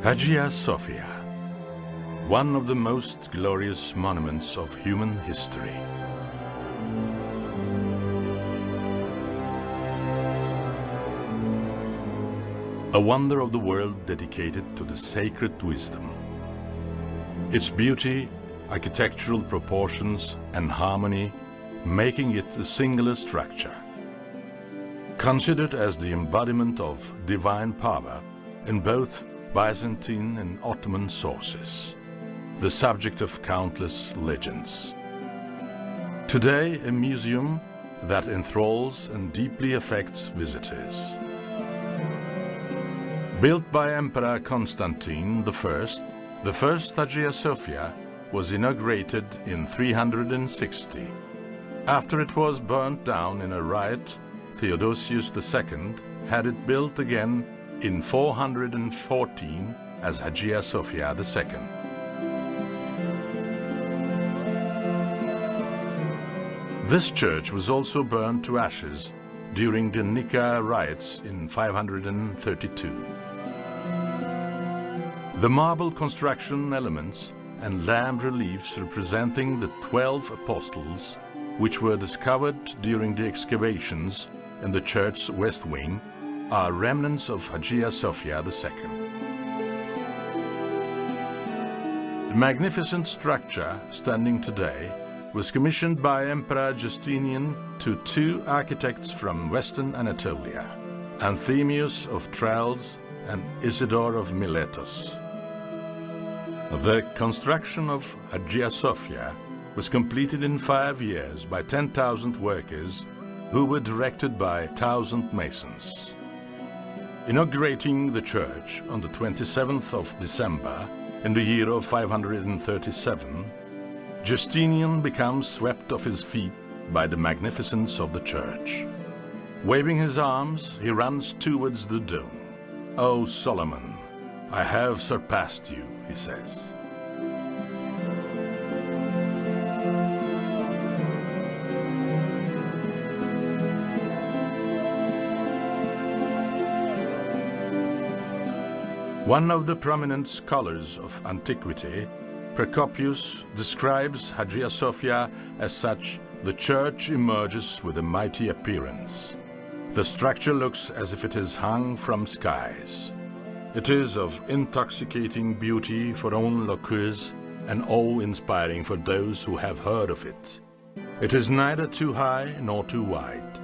Hagia Sophia, one of the most glorious monuments of human history. A wonder of the world dedicated to the sacred wisdom. Its beauty, architectural proportions and harmony making it a singular structure. Considered as the embodiment of divine power in both Byzantine and Ottoman sources, the subject of countless legends. Today, a museum that enthralls and deeply affects visitors. Built by Emperor Constantine I, the first Hagia Sophia was inaugurated in 360. After it was burnt down in a riot, Theodosius II had it built again in 414 as Hagia Sophia II. This church was also burned to ashes during the Nika riots in 532. The marble construction elements and lamp reliefs representing the 12 apostles, which were discovered during the excavations in the church's west wing, are remnants of Hagia Sophia II. The magnificent structure standing today was commissioned by Emperor Justinian to two architects from Western Anatolia, Anthemius of Tralles and Isidore of Miletus. The construction of Hagia Sophia was completed in 5 years by 10,000 workers who were directed by 1,000 masons. Inaugurating the church on the 27th of December in the year of 537, Justinian becomes swept off his feet by the magnificence of the church. Waving his arms, he runs towards the dome. "O Solomon, I have surpassed you," he says. One of the prominent scholars of antiquity, Procopius, describes Hagia Sophia as such: the church emerges with a mighty appearance. The structure looks as if it is hung from skies. It is of intoxicating beauty for onlookers and awe-inspiring for those who have heard of it. It is neither too high nor too wide.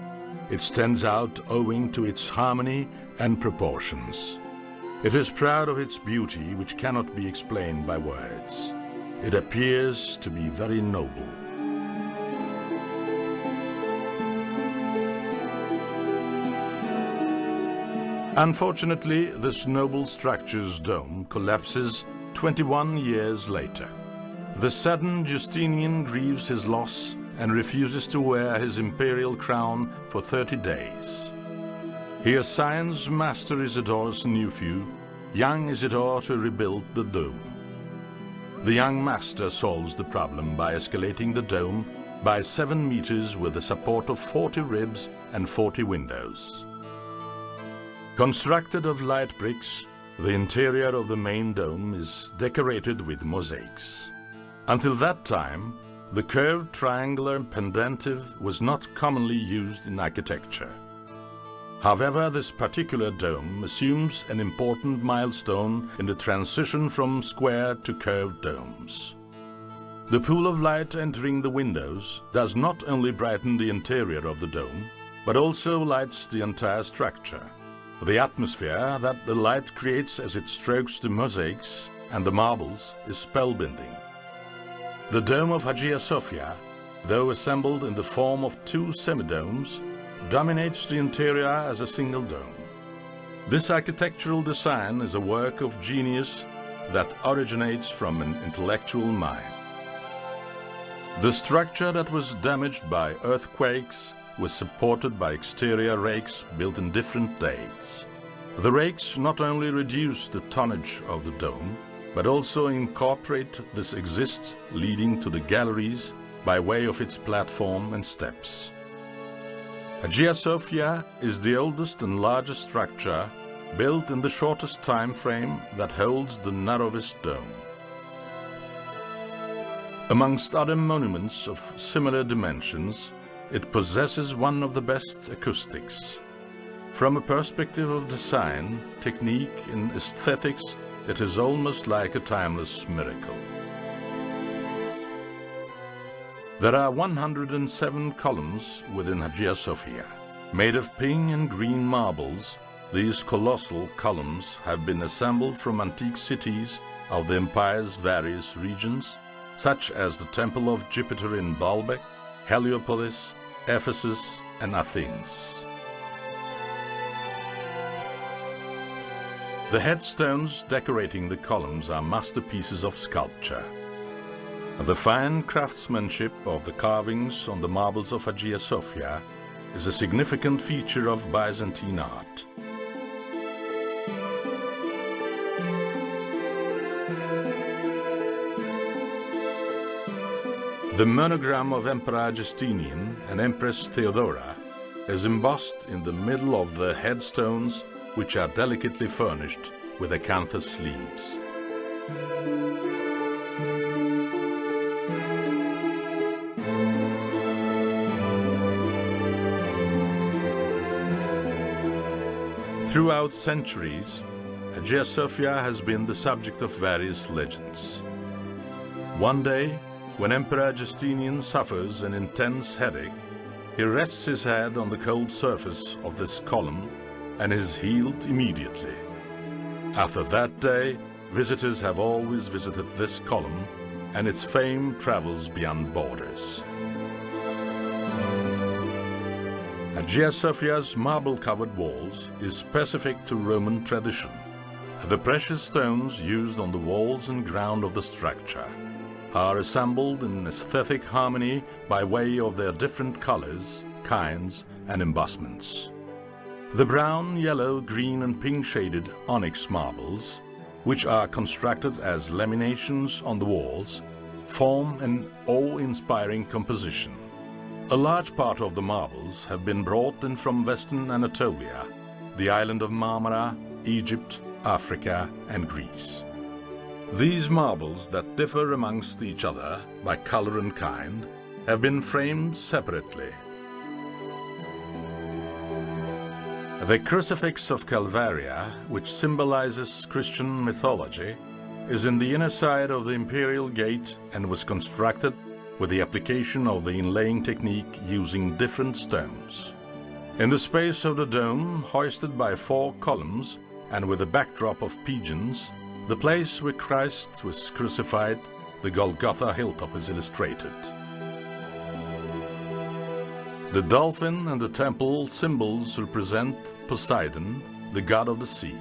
It stands out owing to its harmony and proportions. It is proud of its beauty, which cannot be explained by words. It appears to be very noble. Unfortunately, this noble structure's dome collapses 21 years later. The sudden Justinian grieves his loss and refuses to wear his imperial crown for 30 days. He assigns Master Isidore's nephew, young Isidore, to rebuild the dome. The young master solves the problem by escalating the dome by 7 meters with the support of 40 ribs and 40 windows. Constructed of light bricks, the interior of the main dome is decorated with mosaics. Until that time, the curved triangular pendentive was not commonly used in architecture. However, this particular dome assumes an important milestone in the transition from square to curved domes. The pool of light entering the windows does not only brighten the interior of the dome, but also lights the entire structure. The atmosphere that the light creates as it strokes the mosaics and the marbles is spellbinding. The dome of Hagia Sophia, though assembled in the form of 2 semidomes, dominates the interior as a single dome. This architectural design is a work of genius that originates from an intellectual mind. The structure that was damaged by earthquakes was supported by exterior rakes built in different dates. The rakes not only reduce the tonnage of the dome, but also incorporate this exists leading to the galleries by way of its platform and steps. Hagia Sophia is the oldest and largest structure built in the shortest time frame that holds the narrowest dome. Amongst other monuments of similar dimensions, it possesses one of the best acoustics. From a perspective of design, technique, and aesthetics, it is almost like a timeless miracle. There are 107 columns within Hagia Sophia. Made of pink and green marbles, these colossal columns have been assembled from antique cities of the empire's various regions, such as the Temple of Jupiter in Baalbek, Heliopolis, Ephesus, and Athens. The headstones decorating the columns are masterpieces of sculpture. The fine craftsmanship of the carvings on the marbles of Hagia Sophia is a significant feature of Byzantine art. The monogram of Emperor Justinian and Empress Theodora is embossed in the middle of the headstones, which are delicately furnished with acanthus leaves. Throughout centuries, Hagia Sophia has been the subject of various legends. One day, when Emperor Justinian suffers an intense headache, he rests his head on the cold surface of this column and is healed immediately. After that day, visitors have always visited this column, and its fame travels beyond borders. Hagia Sophia's marble-covered walls is specific to Roman tradition. The precious stones used on the walls and ground of the structure are assembled in aesthetic harmony by way of their different colors, kinds, and embossments. The brown, yellow, green, and pink-shaded onyx marbles, which are constructed as laminations on the walls, form an awe-inspiring composition. A large part of the marbles have been brought in from Western Anatolia, the island of Marmara, Egypt, Africa, and Greece. These marbles that differ amongst each other by color and kind have been framed separately. The crucifix of Calvaria, which symbolizes Christian mythology, is in the inner side of the imperial gate and was constructed with the application of the inlaying technique using different stones. In the space of the dome, hoisted by 4 columns and with a backdrop of pigeons, the place where Christ was crucified, the Golgotha hilltop, is illustrated. The dolphin and the temple symbols represent Poseidon, the god of the sea.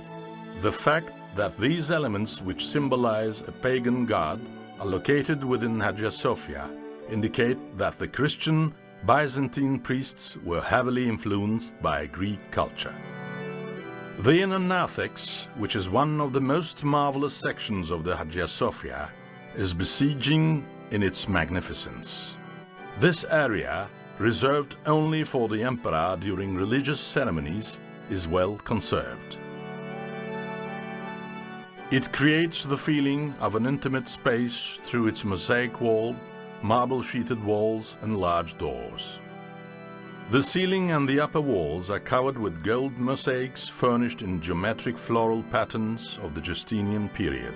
The fact that these elements, which symbolize a pagan god, are located within Hagia Sophia indicate that the Christian Byzantine priests were heavily influenced by Greek culture. The inner narthex, which is one of the most marvelous sections of the Hagia Sophia, is besieging in its magnificence. This area, reserved only for the emperor during religious ceremonies, is well conserved. It creates the feeling of an intimate space through its mosaic wall, marble-sheeted walls, and large doors. The ceiling and the upper walls are covered with gold mosaics furnished in geometric floral patterns of the Justinian period.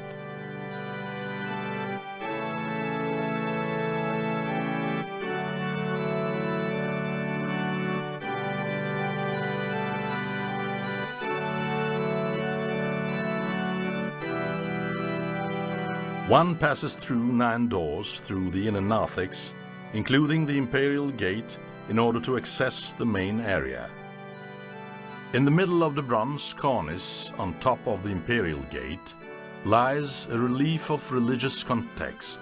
One passes through 9 doors through the inner narthex, including the imperial gate, in order to access the main area. In the middle of the bronze cornice on top of the imperial gate lies a relief of religious context.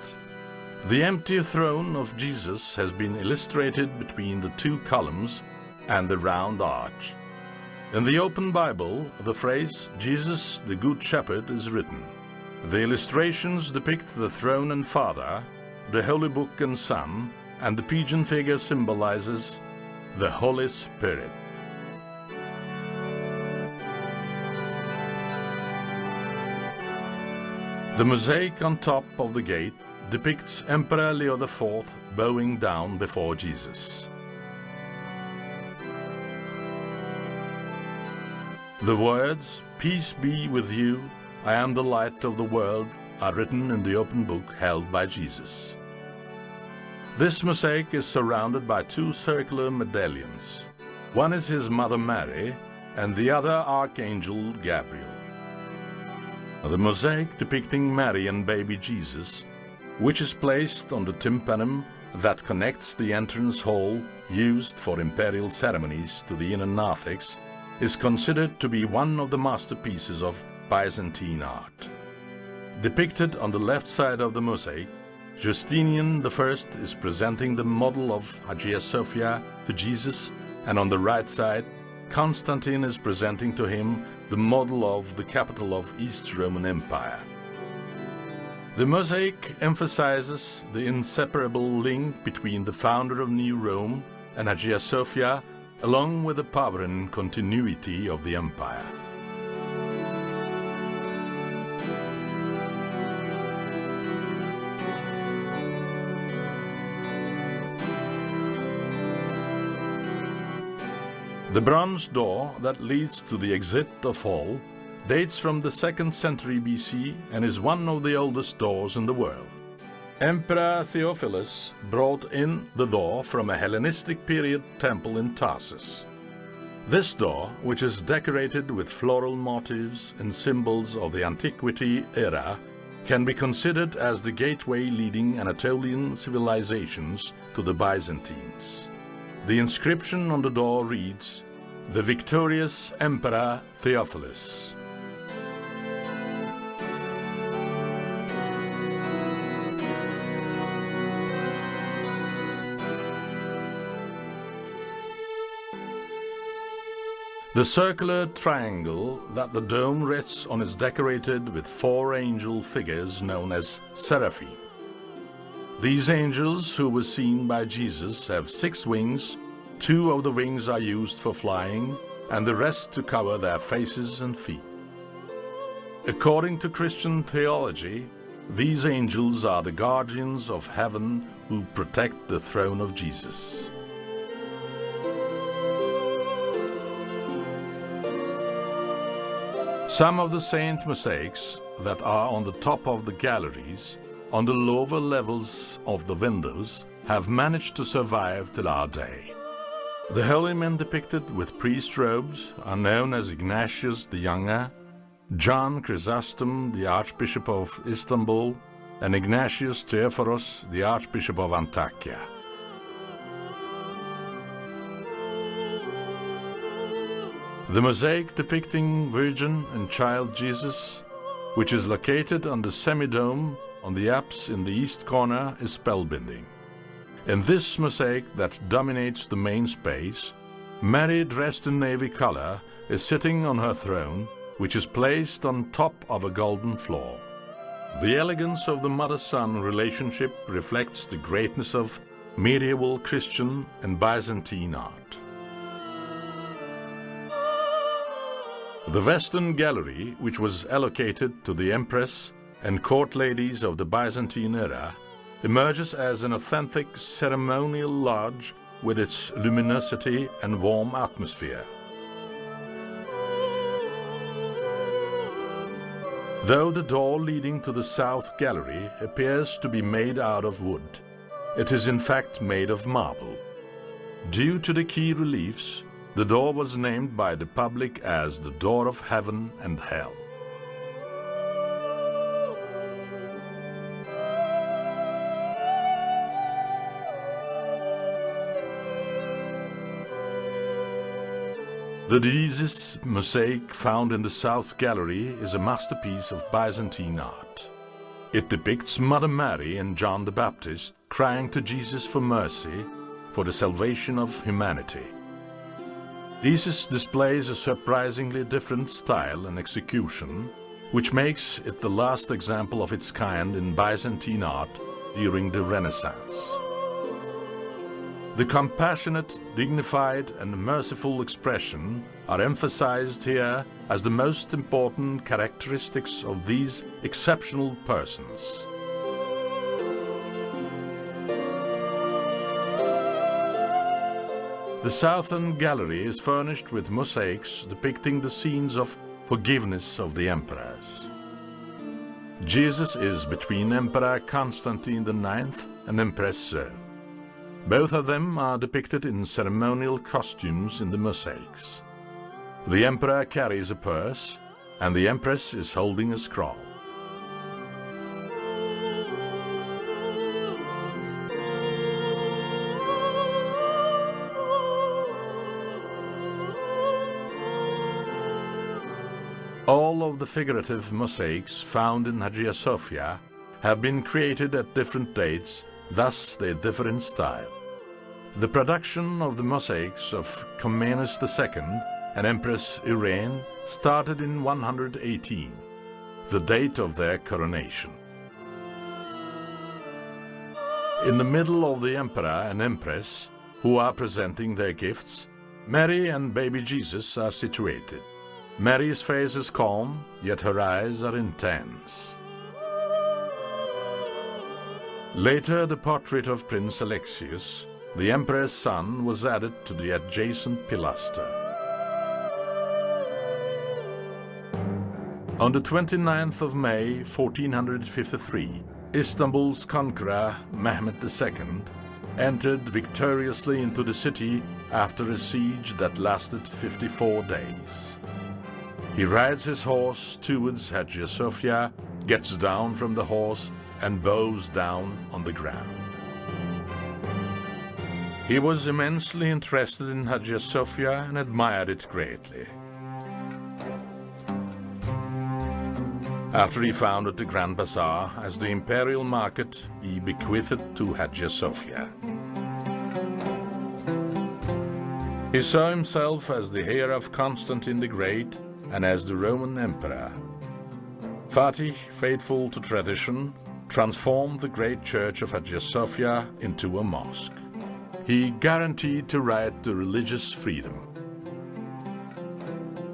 The empty throne of Jesus has been illustrated between the 2 columns and the round arch. In the open Bible, the phrase "Jesus the Good Shepherd" is written. The illustrations depict the throne and Father, the Holy Book and Son, and the pigeon figure symbolizes the Holy Spirit. The mosaic on top of the gate depicts Emperor Leo IV bowing down before Jesus. The words, "Peace be with you, I am the light of the world," are written in the open book held by Jesus. This mosaic is surrounded by two circular medallions. One is his mother Mary, and the other Archangel Gabriel. The mosaic depicting Mary and baby Jesus, which is placed on the tympanum that connects the entrance hall used for imperial ceremonies to the inner narthex, is considered to be one of the masterpieces of Byzantine art. Depicted on the left side of the mosaic, Justinian I is presenting the model of Hagia Sophia to Jesus, and on the right side, Constantine is presenting to him the model of the capital of East Roman Empire. The mosaic emphasizes the inseparable link between the founder of New Rome and Hagia Sophia, along with the power and continuity of the empire. The bronze door that leads to the exit of hall dates from the 2nd century BC and is one of the oldest doors in the world. Emperor Theophilus brought in the door from a Hellenistic period temple in Tarsus. This door, which is decorated with floral motifs and symbols of the Antiquity era, can be considered as the gateway leading Anatolian civilizations to the Byzantines. The inscription on the door reads, "The Victorious Emperor Theophilus." The circular triangle that the dome rests on is decorated with 4 angel figures known as seraphim. These angels who were seen by Jesus have 6 wings. 2 of the wings are used for flying, and the rest to cover their faces and feet. According to Christian theology, these angels are the guardians of heaven who protect the throne of Jesus. Some of the saint mosaics that are on the top of the galleries, on the lower levels of the windows, have managed to survive till our day. The holy men depicted with priest robes are known as Ignatius the Younger, John Chrysostom, the Archbishop of Istanbul, and Ignatius Theophoros, the Archbishop of Antakya. The mosaic depicting Virgin and Child Jesus, which is located on the semi-dome on the apse in the east corner, is spellbinding. In this mosaic that dominates the main space, Mary, dressed in navy color, is sitting on her throne, which is placed on top of a golden floor. The elegance of the mother-son relationship reflects the greatness of medieval Christian and Byzantine art. The Western Gallery, which was allocated to the Empress and court ladies of the Byzantine era, emerges as an authentic ceremonial lodge with its luminosity and warm atmosphere. Though the door leading to the South Gallery appears to be made out of wood, it is in fact made of marble. Due to the key reliefs, the door was named by the public as the Door of Heaven and Hell. The Jesus mosaic found in the South Gallery is a masterpiece of Byzantine art. It depicts Mother Mary and John the Baptist crying to Jesus for mercy for the salvation of humanity. Jesus displays a surprisingly different style and execution, which makes it the last example of its kind in Byzantine art during the Renaissance. The compassionate, dignified, and merciful expression are emphasized here as the most important characteristics of these exceptional persons. The southern gallery is furnished with mosaics depicting the scenes of forgiveness of the emperors. Jesus is between Emperor Constantine IX and Empress Zoe. Both of them are depicted in ceremonial costumes in the mosaics. The emperor carries a purse, and the empress is holding a scroll. All of the figurative mosaics found in Hagia Sophia have been created at different dates, thus they differ in style. The production of the mosaics of Comnenus II and Empress Irene started in 118, the date of their coronation. In the middle of the emperor and empress, who are presenting their gifts, Mary and baby Jesus are situated. Mary's face is calm, yet her eyes are intense. Later, the portrait of Prince Alexius, the emperor's son, was added to the adjacent pilaster. On the 29th of May, 1453, Istanbul's conqueror, Mehmed II, entered victoriously into the city after a siege that lasted 54 days. He rides his horse towards Hagia Sophia, gets down from the horse, and bows down on the ground. He was immensely interested in Hagia Sophia and admired it greatly. After he founded the Grand Bazaar as the imperial market, he bequeathed it to Hagia Sophia. He saw himself as the heir of Constantine the Great and as the Roman Emperor. Fatih, faithful to tradition, transformed the great church of Hagia Sophia into a mosque. He guaranteed to right the religious freedom.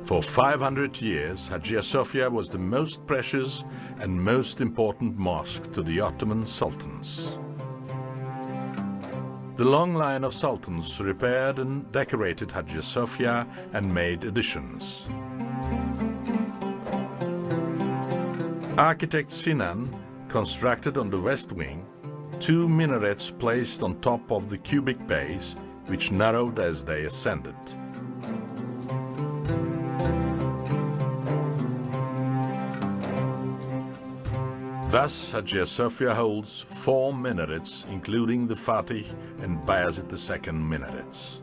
For 500 years, Hagia Sophia was the most precious and most important mosque to the Ottoman sultans. The long line of sultans repaired and decorated Hagia Sophia and made additions. Architect Sinan constructed on the west wing 2 minarets placed on top of the cubic base, which narrowed as they ascended. Thus, Hagia Sophia holds 4 minarets, including the Fatih and Bayezid II minarets.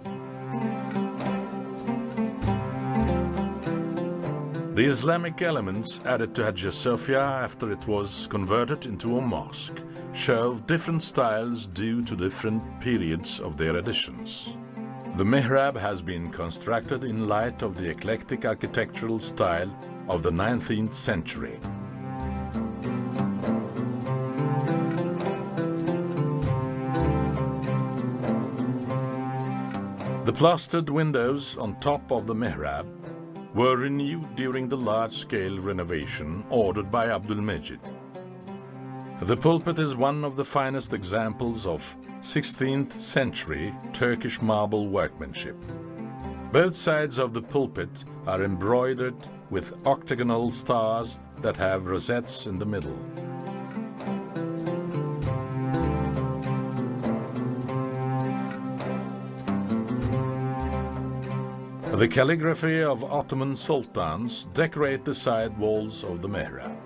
The Islamic elements added to Hagia Sophia after it was converted into a mosque show different styles due to different periods of their additions. The mihrab has been constructed in light of the eclectic architectural style of the 19th century. The plastered windows on top of the mihrab were renewed during the large-scale renovation ordered by Abdülmecid. The pulpit is one of the finest examples of 16th century Turkish marble workmanship. Both sides of the pulpit are embroidered with octagonal stars that have rosettes in the middle. The calligraphy of Ottoman sultans decorate the side walls of the mihrab.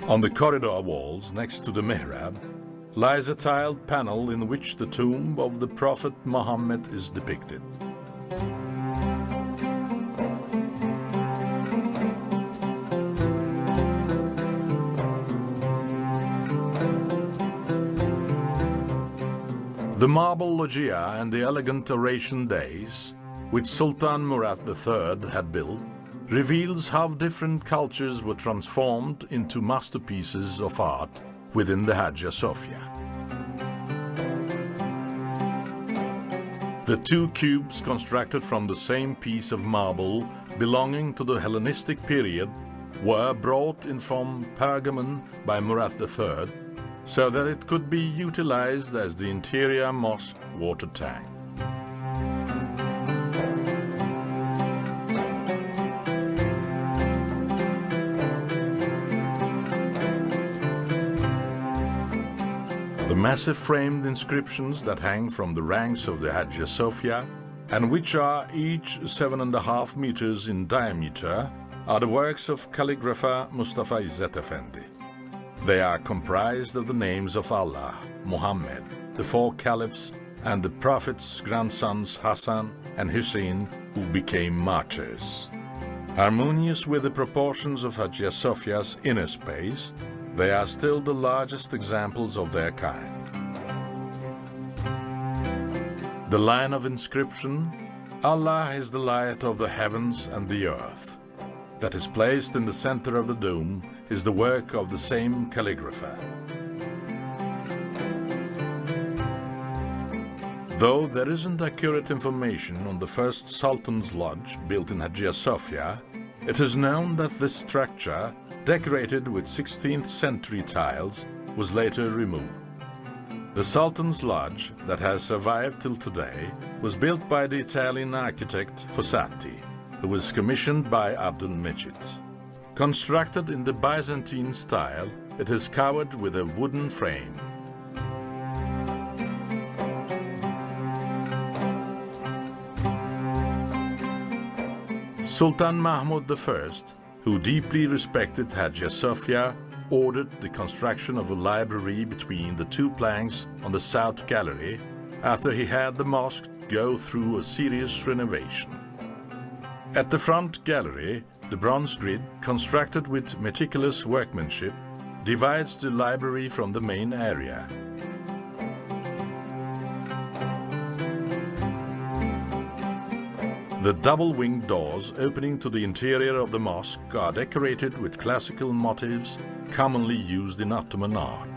On the corridor walls next to the mihrab lies a tiled panel in which the tomb of the Prophet Muhammad is depicted. The marble loggia and the elegant oration dais, which Sultan Murad III had built, reveals how different cultures were transformed into masterpieces of art within the Hagia Sophia. The two cubes constructed from the same piece of marble belonging to the Hellenistic period were brought in from Pergamon by Murad III so that it could be utilized as the interior mosque water tank. The massive framed inscriptions that hang from the ranks of the Hagia Sophia, and which are each 7.5 meters in diameter, are the works of calligrapher Mustafa İzzet Efendi. They are comprised of the names of Allah, Muhammad, the four caliphs, and the Prophet's grandsons Hassan and Hussein, who became martyrs. Harmonious with the proportions of Hagia Sophia's inner space, they are still the largest examples of their kind. The line of inscription, Allah is the light of the heavens and the earth, that is placed in the center of the dome, is the work of the same calligrapher. Though there isn't accurate information on the first Sultan's Lodge built in Hagia Sophia, it is known that this structure, decorated with 16th century tiles, was later removed. The Sultan's Lodge, that has survived till today, was built by the Italian architect Fossati, who was commissioned by Abdul Mejid. Constructed in the Byzantine style, it is covered with a wooden frame. Sultan Mahmud I, who deeply respected Hagia Sophia, ordered the construction of a library between the two planks on the south gallery after he had the mosque go through a serious renovation. At the front gallery, the bronze grid, constructed with meticulous workmanship, divides the library from the main area. The double-winged doors opening to the interior of the mosque are decorated with classical motifs commonly used in Ottoman art.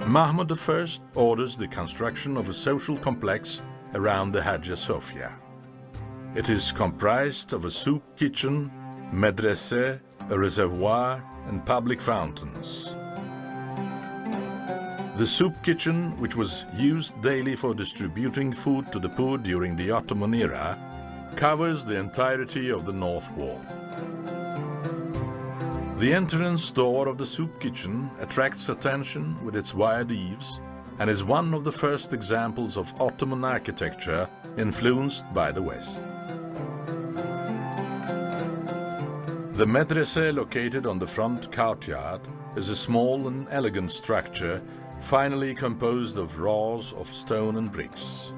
Mahmud I orders the construction of a social complex around the Hagia Sophia. It is comprised of a soup kitchen, medrese, a reservoir, and public fountains. The soup kitchen, which was used daily for distributing food to the poor during the Ottoman era, covers the entirety of the north wall. The entrance door of the soup kitchen attracts attention with its wide eaves and is one of the first examples of Ottoman architecture influenced by the West. The medrese, located on the front courtyard, is a small and elegant structure finally composed of rows of stone and bricks.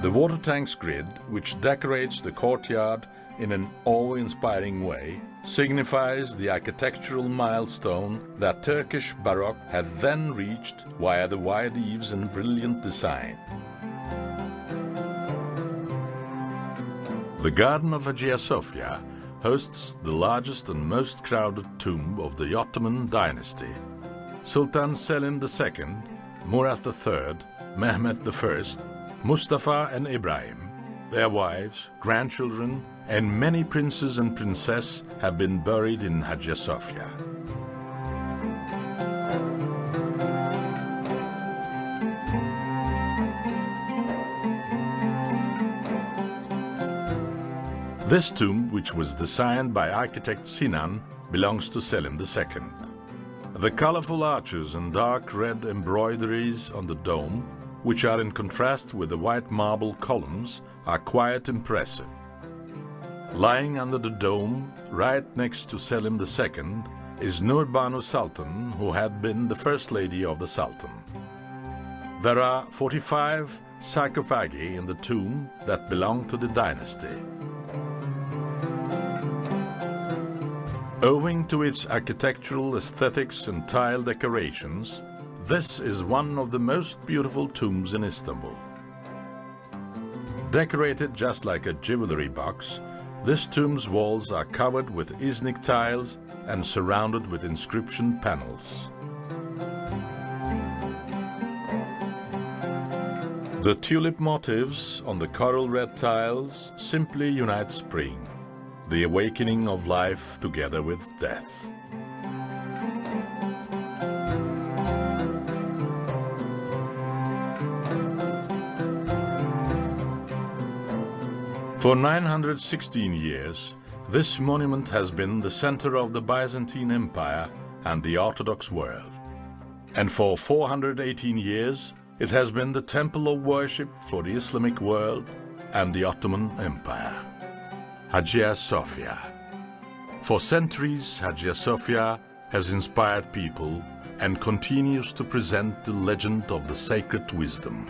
The water tank's grid, which decorates the courtyard in an awe-inspiring way, signifies the architectural milestone that Turkish Baroque had then reached via the wide eaves and brilliant design. The Garden of Hagia Sophia hosts the largest and most crowded tomb of the Ottoman dynasty. Sultan Selim II, Murad III, Mehmed I, Mustafa and Ibrahim, their wives, grandchildren, and many princes and princesses have been buried in Hagia Sophia. This tomb, which was designed by architect Sinan, belongs to Selim II. The colorful arches and dark red embroideries on the dome, which are in contrast with the white marble columns, are quite impressive. Lying under the dome, right next to Selim II, is Nur Banu Sultan, who had been the first lady of the Sultan. There are 45 sarcophagi in the tomb that belong to the dynasty. Owing to its architectural aesthetics and tile decorations, this is one of the most beautiful tombs in Istanbul. Decorated just like a jewelry box, this tomb's walls are covered with Iznik tiles and surrounded with inscription panels. The tulip motifs on the coral red tiles simply unite spring, the awakening of life together with death. For 916 years, this monument has been the center of the Byzantine Empire and the Orthodox world. And for 418 years, it has been the temple of worship for the Islamic world and the Ottoman Empire. Hagia Sophia. For centuries, Hagia Sophia has inspired people and continues to present the legend of the sacred wisdom.